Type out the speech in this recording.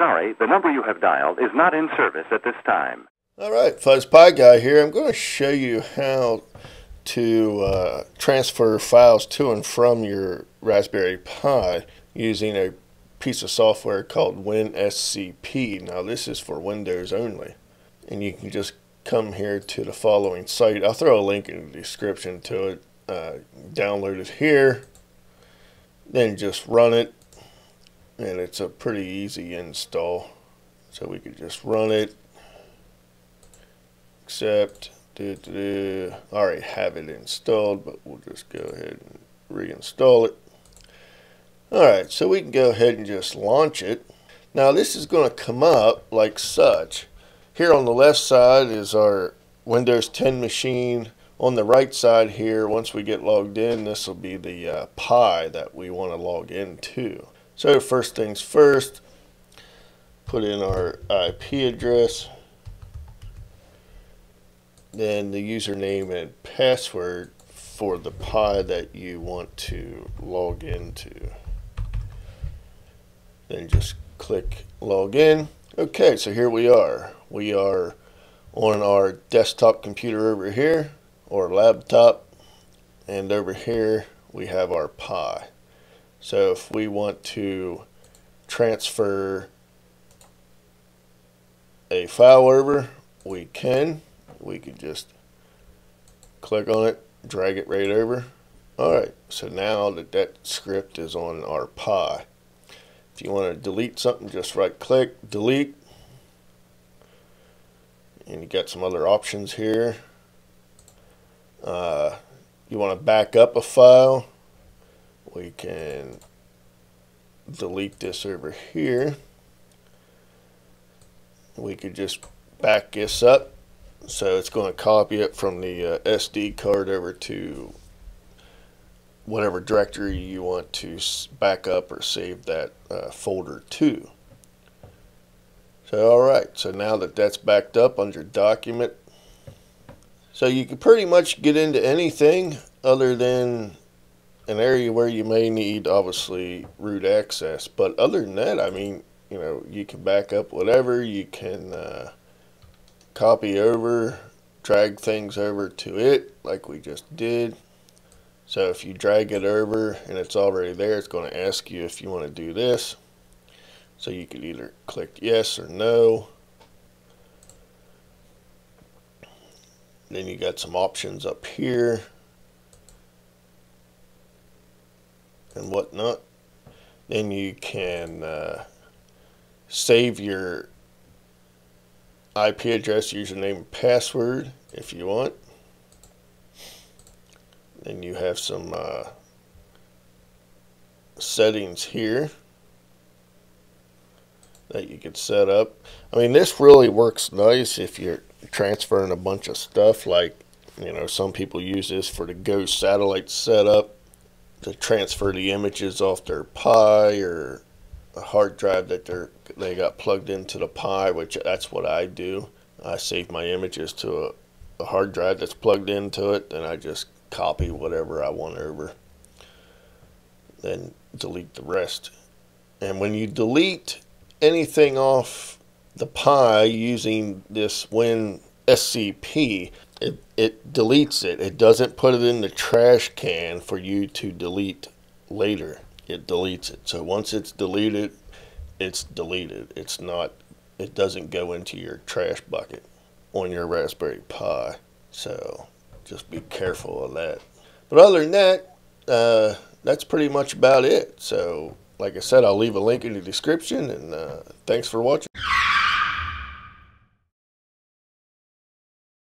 sorry, the number you have dialed is not in service at this time. Alright, Fuzz Pi Guy here. I'm going to show you how to transfer files to and from your Raspberry Pi using a piece of software called WinSCP. Now this is for Windows only. And you can just come here to the following site. I'll throw a link in the description to it. Download it here. Then just run it. And it's a pretty easy install. So we could just run it. Accept. I already have it installed, but we'll just go ahead and reinstall it. Alright, so we can go ahead and just launch it. Now this is going to come up like such. Here on the left side is our Windows 10 machine. On the right side here, once we get logged in, this will be the Pi that we want to log into. So first things first, put in our IP address, then the username and password for the Pi that you want to log into. Then just click log in. Okay, so here we are. We are on our desktop computer over here, or laptop, and over here we have our Pi. So if we want to transfer a file over, we can. We could just click on it, drag it right over. Alright, so now that script is on our Pi. If you want to delete something, just right click, delete. And you got some other options here. You want to back up a file, we can delete this over here. We could just back this up, so it's going to copy it from the SD card over to whatever directory you want to back up or save that folder to. So alright, so now that that's backed up under document, so you can pretty much get into anything other than an area where you may need obviously root access. But other than that, I mean, you know, you can back up whatever, you can copy over, drag things over to it like we just did. So if you drag it over and it's already there, it's going to ask you if you want to do this. So you could either click yes or no. Then you got some options up here and whatnot. Then you can save your IP address, username, and password if you want. Then you have some settings here that you could set up. I mean, this really works nice if you're transferring a bunch of stuff, like, you know, some people use this for the Go satellite setup to transfer the images off their Pi or a hard drive that they got plugged into the Pi, which that's what I do. I save my images to a hard drive that's plugged into it, and I just copy whatever I want over, then delete the rest. And when you delete anything off the Pi using this WinSCP, it deletes it. It doesn't put it in the trash can for you to delete later. It deletes it. So once it's deleted, it's deleted. It doesn't go into your trash bucket on your Raspberry Pi. So just be careful of that. But other than that, that's pretty much about it. So like I said, I'll leave a link in the description, and thanks for watching.